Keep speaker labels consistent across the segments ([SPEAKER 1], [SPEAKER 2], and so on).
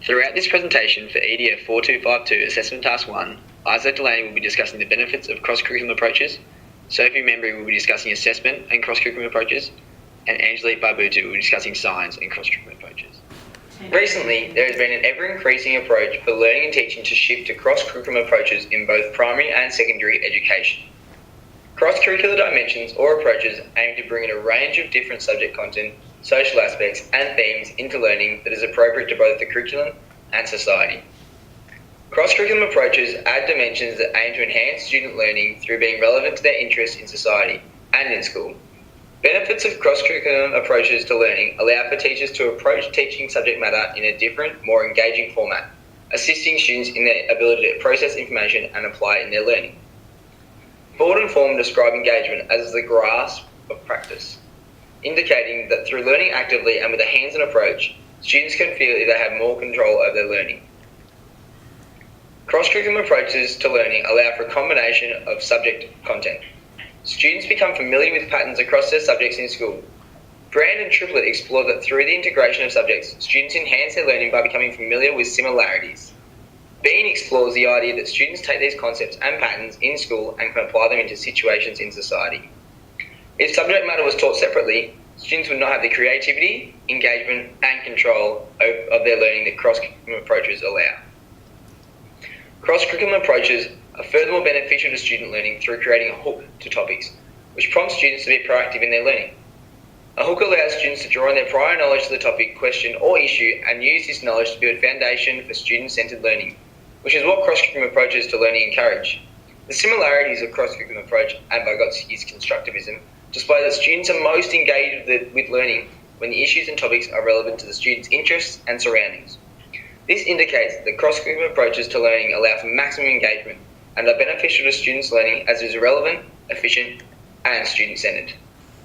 [SPEAKER 1] Throughout this presentation for EDF4252 Assessment Task 1, Delaney will be discussing the benefits of cross-curriculum approaches, Sophie Membrey will be discussing assessment and cross-curriculum approaches, and Barbuto will be discussing science and cross-curriculum approaches. Recently, there has been an ever-increasing approach for learning and teaching to shift to cross-curriculum approaches in both primary and secondary education. Cross-curricular dimensions or approaches aim to bring in a range of different subject content, social aspects and themes into learning that is appropriate to both the curriculum and society. Cross-curriculum approaches add dimensions that aim to enhance student learning through being relevant to their interests in society and in school. Benefits of cross-curriculum approaches to learning allow for teachers to approach teaching subject matter in a different, more engaging format, assisting students in their ability to process information and apply it in their learning. Ford and Form describe engagement as the grasp of practice, indicating that through learning actively and with a hands-on approach, students can feel that they have more control over their learning. Cross-curriculum approaches to learning allow for a combination of subject content. Students become familiar with patterns across their subjects in school. Brand and Triplett explore that through the integration of subjects, students enhance their learning by becoming familiar with similarities. Bean explores the idea that students take these concepts and patterns in school and can apply them into situations in society. If subject matter was taught separately, students would not have the creativity, engagement and control of their learning that cross-curriculum approaches allow. Cross-curriculum approaches are furthermore beneficial to student learning through creating a hook to topics, which prompts students to be proactive in their learning. A hook allows students to draw on their prior knowledge to the topic, question or issue and use this knowledge to build a foundation for student-centred learning, which is what cross-curriculum approaches to learning encourage. The similarities of cross-curriculum approach and Vygotski's constructivism display that students are most engaged with learning when the issues and topics are relevant to the student's interests and surroundings. This indicates that cross-curriculum approaches to learning allow for maximum engagement and are beneficial to students' learning as it is relevant, efficient, and student-centred.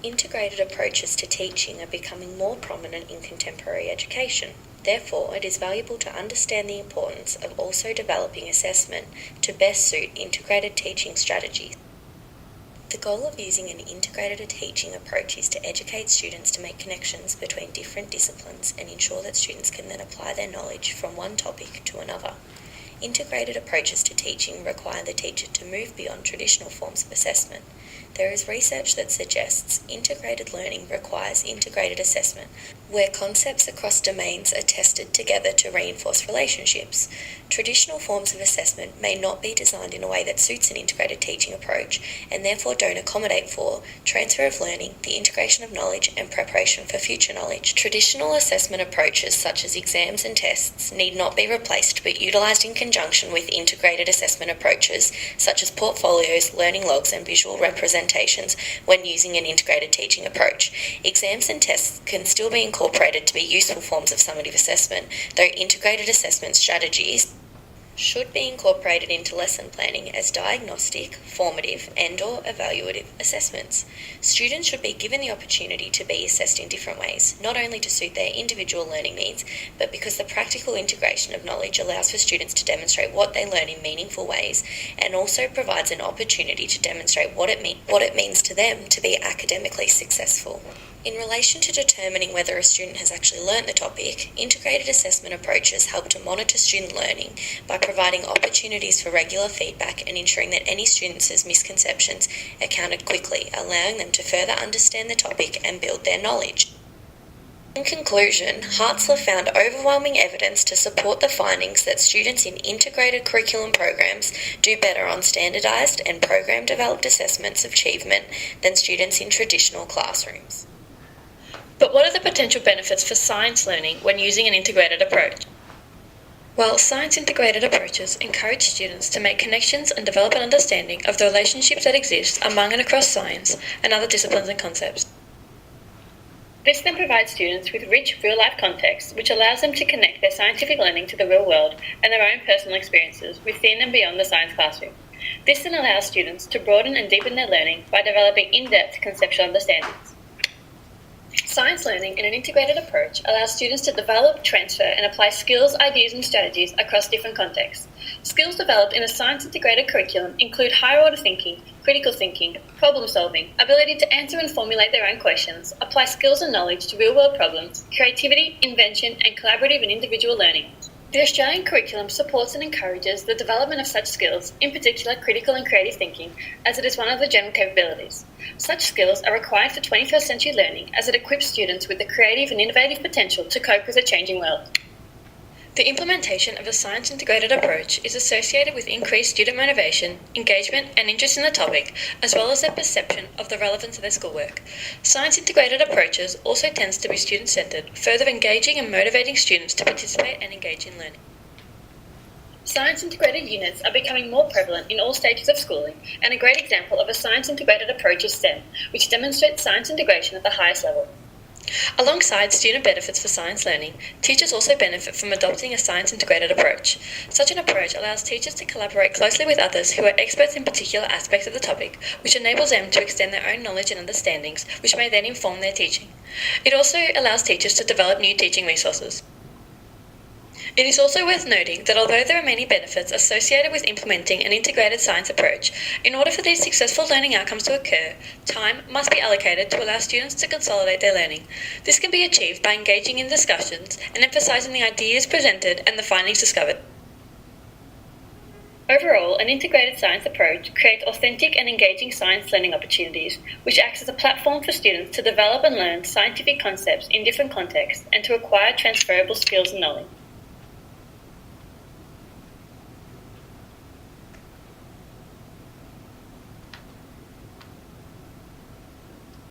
[SPEAKER 2] Integrated approaches to teaching are becoming more prominent in contemporary education. Therefore, it is valuable to understand the importance of also developing assessment to best suit integrated teaching strategies. The goal of using an integrated teaching approach is to educate students to make connections between different disciplines and ensure that students can then apply their knowledge from one topic to another. Integrated approaches to teaching require the teacher to move beyond traditional forms of assessment. There is research that suggests integrated learning requires integrated assessment, where concepts across domains are tested together to reinforce relationships. Traditional forms of assessment may not be designed in a way that suits an integrated teaching approach and therefore don't accommodate for transfer of learning, the integration of knowledge and preparation for future knowledge. Traditional assessment approaches such as exams and tests need not be replaced but utilised in conjunction with integrated assessment approaches such as portfolios, learning logs and visual representations when using an integrated teaching approach. Exams and tests can still be incorporated to be useful forms of summative assessment, though integrated assessment strategies should be incorporated into lesson planning as diagnostic, formative and/or evaluative assessments. Students should be given the opportunity to be assessed in different ways, not only to suit their individual learning needs, but because the practical integration of knowledge allows for students to demonstrate what they learn in meaningful ways and also provides an opportunity to demonstrate what it means to them to be academically successful. In relation to determining whether a student has actually learnt the topic, integrated assessment approaches help to monitor student learning by providing opportunities for regular feedback and ensuring that any students' misconceptions are counted quickly, allowing them to further understand the topic and build their knowledge. In conclusion, Hartzler found overwhelming evidence to support the findings that students in integrated curriculum programs do better on standardised and program-developed assessments of achievement than students in traditional classrooms.
[SPEAKER 3] But what are the potential benefits for science learning when using an integrated approach? Well, science-integrated approaches encourage students to make connections and develop an understanding of the relationships that exist among and across science and other disciplines and concepts. This then provides students with rich real-life context, which allows them to connect their scientific learning to the real world and their own personal experiences within and beyond the science classroom. This then allows students to broaden and deepen their learning by developing in-depth conceptual understandings. Science learning in an integrated approach allows students to develop, transfer, and apply skills, ideas, and strategies across different contexts. Skills developed in a science-integrated curriculum include higher-order thinking, critical thinking, problem-solving, ability to answer and formulate their own questions, apply skills and knowledge to real-world problems, creativity, invention, and collaborative and individual learning. The Australian curriculum supports and encourages the development of such skills, in particular critical and creative thinking, as it is one of the general capabilities. Such skills are required for 21st century learning as it equips students with the creative and innovative potential to cope with a changing world. The implementation of a science-integrated approach is associated with increased student motivation, engagement and interest in the topic, as well as their perception of the relevance of their schoolwork. Science-integrated approaches also tends to be student-centred, further engaging and motivating students to participate and engage in learning. Science-integrated units are becoming more prevalent in all stages of schooling, and a great example of a science-integrated approach is STEM, which demonstrates science integration at the highest level. Alongside student benefits for science learning, teachers also benefit from adopting a science-integrated approach. Such an approach allows teachers to collaborate closely with others who are experts in particular aspects of the topic, which enables them to extend their own knowledge and understandings, which may then inform their teaching. It also allows teachers to develop new teaching resources. It is also worth noting that although there are many benefits associated with implementing an integrated science approach, in order for these successful learning outcomes to occur, time must be allocated to allow students to consolidate their learning. This can be achieved by engaging in discussions and emphasising the ideas presented and the findings discovered. Overall, an integrated science approach creates authentic and engaging science learning opportunities, which acts as a platform for students to develop and learn scientific concepts in different contexts and to acquire transferable skills and knowledge.